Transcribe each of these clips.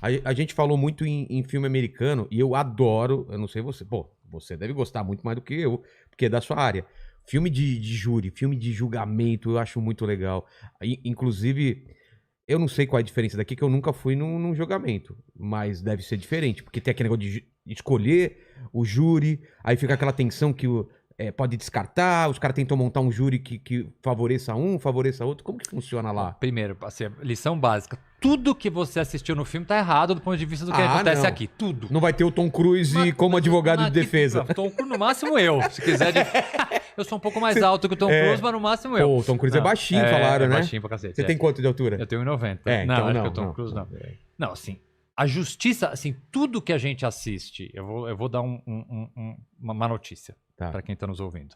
A gente falou muito em filme americano e eu adoro, eu não sei você, pô, você deve gostar muito mais do que eu, porque é da sua área. Filme de júri, filme de julgamento, eu acho muito legal. Inclusive, eu não sei qual é a diferença daqui, que eu nunca fui num julgamento, mas deve ser diferente, porque tem aquele negócio de escolher o júri, aí fica aquela tensão que pode descartar, os caras tentam montar um júri que favoreça um, favoreça outro. Como que funciona lá? Primeiro, assim, lição básica. Tudo que você assistiu no filme tá errado do ponto de vista do que acontece não. aqui. Tudo. Não vai ter o Tom Cruise como advogado de defesa. Tom Cruise, no máximo eu. Se quiser. Eu sou um pouco mais alto que o Tom Cruise, mas no máximo eu. Pô, o Tom Cruise é baixinho, falaram, né? É baixinho pra cacete. Você tem quanto de altura? Eu tenho 1,90. Então Acho não. que o Tom Cruise não. Não, assim, a justiça, assim, tudo que a gente assiste, eu vou dar uma notícia pra quem tá nos ouvindo.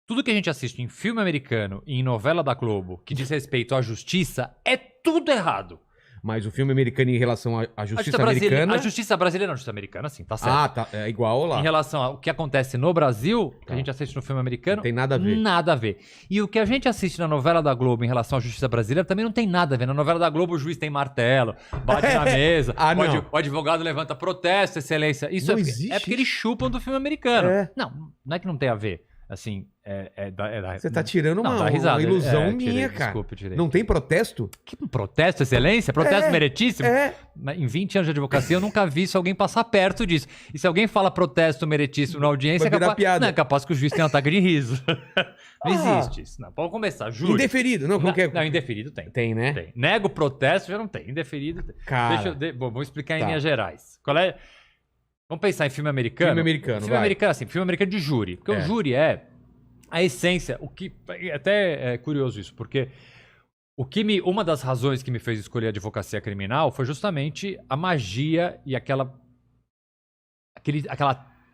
Tudo que a gente assiste em filme americano e em novela da Globo que diz respeito à justiça é tudo errado. Mas o filme americano em relação à justiça americana... A justiça brasileira não, a justiça americana, sim, tá certo. Tá. É igual lá. Em relação ao que acontece no Brasil, que a gente assiste no filme americano... Não tem nada a ver. Nada a ver. E o que a gente assiste na novela da Globo em relação à justiça brasileira também não tem nada a ver. Na novela da Globo o juiz tem martelo, bate na mesa, o advogado levanta protesto, excelência. Isso existe. É porque eles chupam do filme americano. Não é que não tem a ver. Assim, Você tá tirando uma ilusão minha, cara. Desculpa, tirei. Não tem protesto? Que protesto, excelência? Protesto meritíssimo? Em 20 anos de advocacia, eu nunca vi alguém passar perto disso. E se alguém fala protesto meritíssimo na audiência, é capaz que o juiz tenha um ataque de riso. Não existe isso. Não, pode começar. Júri. Indeferido, não? Não, indeferido tem. Tem, né? Tem. Nego protesto, já não tem. Indeferido tem. Cara. Vou explicar em linhas gerais. Qual é... Vamos pensar em filme americano? Filme americano, assim, filme americano de júri. Porque o júri é a essência, o que até é curioso isso, porque uma das razões que me fez escolher a advocacia criminal foi justamente a magia e aquela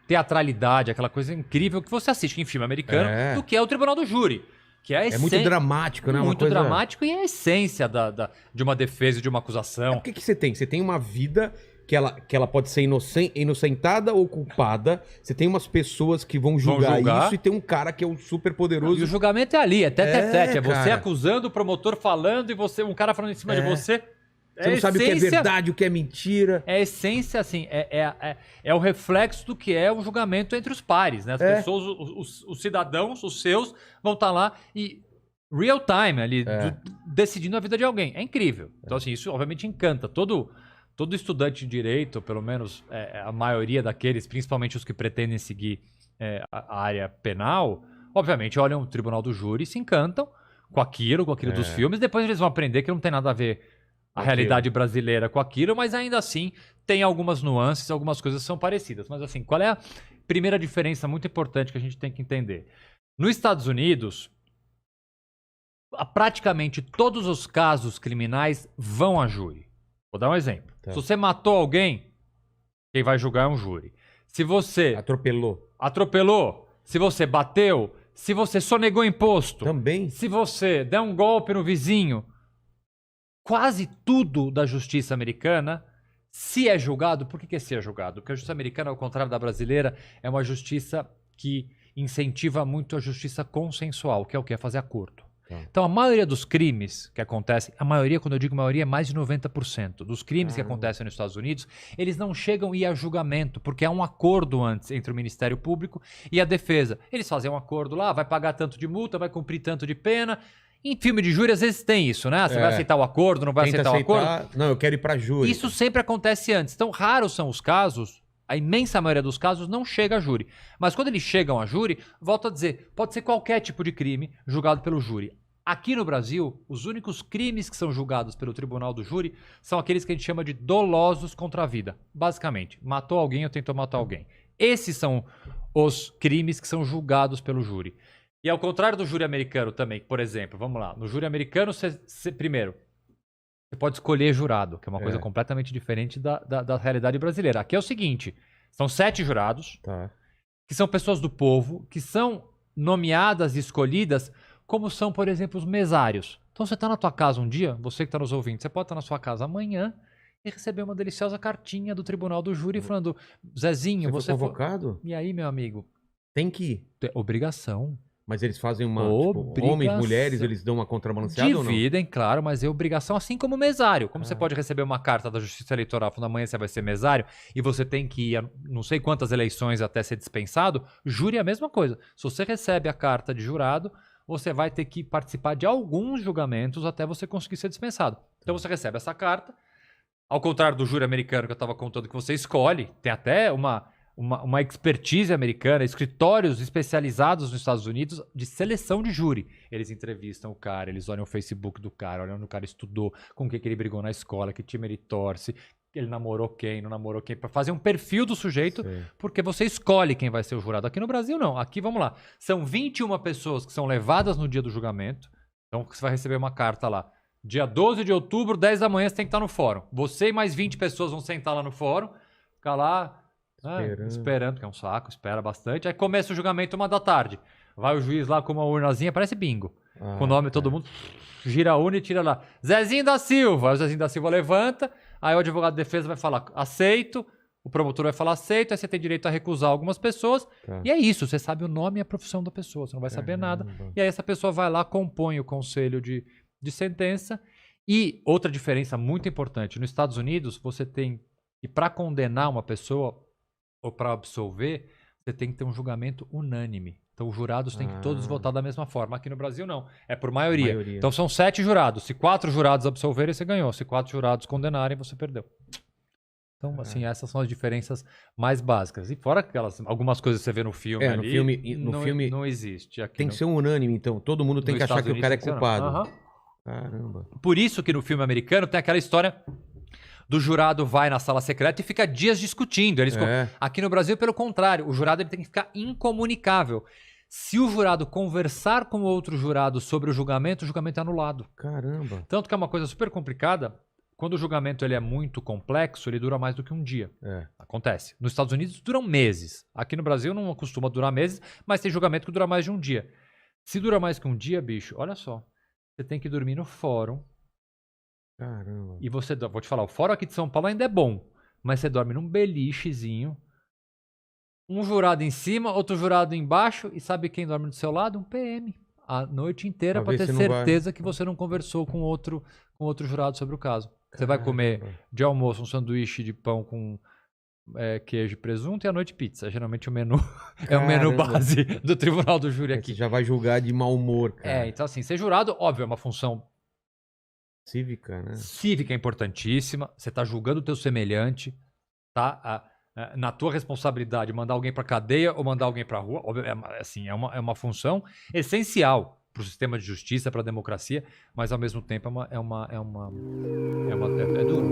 teatralidade, aquela coisa incrível que você assiste em filme americano, do que é o Tribunal do Júri. Que é, é muito dramático, né? Muito dramático e é a essência de uma defesa e de uma acusação. O que você tem? Você tem uma vida que ela pode ser inocentada ou culpada. Você tem umas pessoas que vão julgar isso e tem um cara que é o super poderoso. E o julgamento é ali, é tete-a-tete. É você acusando, o promotor falando e um cara falando em cima de você. Você não sabe o que é verdade, o que é mentira. É a essência, assim, é o reflexo do que é o julgamento entre os pares, né? As pessoas, os cidadãos, os seus, vão estar lá e real time ali, decidindo a vida de alguém. É incrível. Então, assim, isso obviamente encanta. Todo estudante de direito, ou pelo menos a maioria daqueles, principalmente os que pretendem seguir a área penal, obviamente olham o Tribunal do Júri e se encantam com aquilo dos filmes. Depois eles vão aprender que não tem nada a ver a realidade brasileira com aquilo, mas ainda assim tem algumas nuances, algumas coisas são parecidas. Mas assim, qual é a primeira diferença muito importante que a gente tem que entender? Nos Estados Unidos, praticamente todos os casos criminais vão a júri. Vou dar um exemplo. Se você matou alguém, quem vai julgar é um júri. Se você... Atropelou. Se você bateu. Se você sonegou imposto. Também. Se você der um golpe no vizinho. Quase tudo da justiça americana, se é julgado, por que se é julgado? Porque a justiça americana, ao contrário da brasileira, é uma justiça que incentiva muito a justiça consensual, que é o que? É fazer acordo. Então, a maioria dos crimes que acontecem, a maioria, quando eu digo maioria, é mais de 90% dos crimes que acontecem nos Estados Unidos, eles não chegam a julgamento, porque há um acordo antes entre o Ministério Público e a defesa. Eles fazem um acordo lá, vai pagar tanto de multa, vai cumprir tanto de pena. Em filme de júri, às vezes tem isso, né? Você vai aceitar o acordo, não vai aceitar o acordo? Não, eu quero ir pra júri. Isso sempre acontece antes. Então, raros são os casos, a imensa maioria dos casos não chega a júri. Mas quando eles chegam a júri, volto a dizer, pode ser qualquer tipo de crime julgado pelo júri. Aqui no Brasil, os únicos crimes que são julgados pelo Tribunal do Júri são aqueles que a gente chama de dolosos contra a vida. Basicamente, matou alguém ou tentou matar alguém. Esses são os crimes que são julgados pelo júri. E ao contrário do júri americano também, por exemplo, vamos lá, no júri americano, primeiro, você pode escolher jurado, que é uma coisa completamente diferente da realidade brasileira. Aqui é o seguinte, são 7 jurados, que são pessoas do povo, que são nomeadas e escolhidas como são, por exemplo, os mesários. Então você está na tua casa um dia, você que está nos ouvindo, você pode estar na sua casa amanhã e receber uma deliciosa cartinha do Tribunal do Júri falando, Zezinho, você foi convocado? E aí, meu amigo? Tem que ir. Obrigação. Mas eles fazem uma. Tipo, homens, mulheres, eles dão uma contrabalanceada ou não? Dividem, claro, mas é obrigação, assim como mesário. Como você pode receber uma carta da Justiça Eleitoral falando amanhã você vai ser mesário e você tem que ir a não sei quantas eleições até ser dispensado, júri é a mesma coisa. Se você recebe a carta de jurado, você vai ter que participar de alguns julgamentos até você conseguir ser dispensado. Então você recebe essa carta, ao contrário do júri americano que eu estava contando que você escolhe, tem até uma expertise americana, escritórios especializados nos Estados Unidos de seleção de júri. Eles entrevistam o cara, eles olham o Facebook do cara, olham onde o cara estudou, com quem que ele brigou na escola, que time ele torce, ele namorou quem, não namorou quem, para fazer um perfil do sujeito, porque você escolhe quem vai ser o jurado. Aqui no Brasil, não. Aqui, vamos lá, são 21 pessoas que são levadas no dia do julgamento, então você vai receber uma carta lá. Dia 12 de outubro, 10 da manhã, você tem que estar no fórum. Você e mais 20 pessoas vão sentar lá no fórum, ficar lá... Esperando, que é um saco, espera bastante. Aí começa o julgamento 1 da tarde. Vai o juiz lá com uma urnazinha, parece bingo. Com o nome de todo mundo, gira a urna e tira lá. Zezinho da Silva. Aí o Zezinho da Silva levanta, aí o advogado de defesa vai falar aceito, o promotor vai falar aceito, aí você tem direito a recusar algumas pessoas. E é isso, você sabe o nome e a profissão da pessoa, você não vai saber nada. E aí essa pessoa vai lá, compõe o conselho de sentença. E outra diferença muito importante, nos Estados Unidos, você tem que, para condenar uma pessoa ou para absolver, você tem que ter um julgamento unânime. Então, os jurados têm que todos votar da mesma forma. Aqui no Brasil, não. É por maioria. Então, são 7 jurados. Se 4 jurados absolverem, você ganhou. Se 4 jurados condenarem, você perdeu. Então, assim, essas são as diferenças mais básicas. E fora aquelas, algumas coisas que você vê no filme ali, no filme não existe. Aqui tem que ser um unânime, então. Todo mundo tem que achar que o cara é culpado. Caramba. Por isso que no filme americano tem aquela história... do jurado vai na sala secreta e fica dias discutindo. Aqui no Brasil, pelo contrário, o jurado ele tem que ficar incomunicável. Se o jurado conversar com outro jurado sobre o julgamento é anulado. Caramba. Tanto que é uma coisa super complicada. Quando o julgamento ele é muito complexo, ele dura mais do que um dia. Acontece. Nos Estados Unidos duram meses. Aqui no Brasil não costuma durar meses, mas tem julgamento que dura mais de um dia. Se dura mais que um dia, bicho, olha só. Você tem que dormir no fórum. Caramba. E você, vou te falar, o fórum aqui de São Paulo ainda é bom, mas você dorme num belichezinho, um jurado em cima, outro jurado embaixo, e sabe quem dorme do seu lado? Um PM. A noite inteira para ter certeza que você não conversou com outro jurado sobre o caso. Você vai comer de almoço um sanduíche de pão com queijo e presunto e à noite pizza. Geralmente o menu é o menu base do tribunal do júri aqui. Você já vai julgar de mau humor, cara. Então assim, ser jurado, óbvio, é uma função cívica, né? Cívica é importantíssima. Você está julgando o teu semelhante, tá? Na tua responsabilidade, mandar alguém para cadeia ou mandar alguém para rua, é uma função essencial para o sistema de justiça, para a democracia, mas ao mesmo tempo é duro. É duro.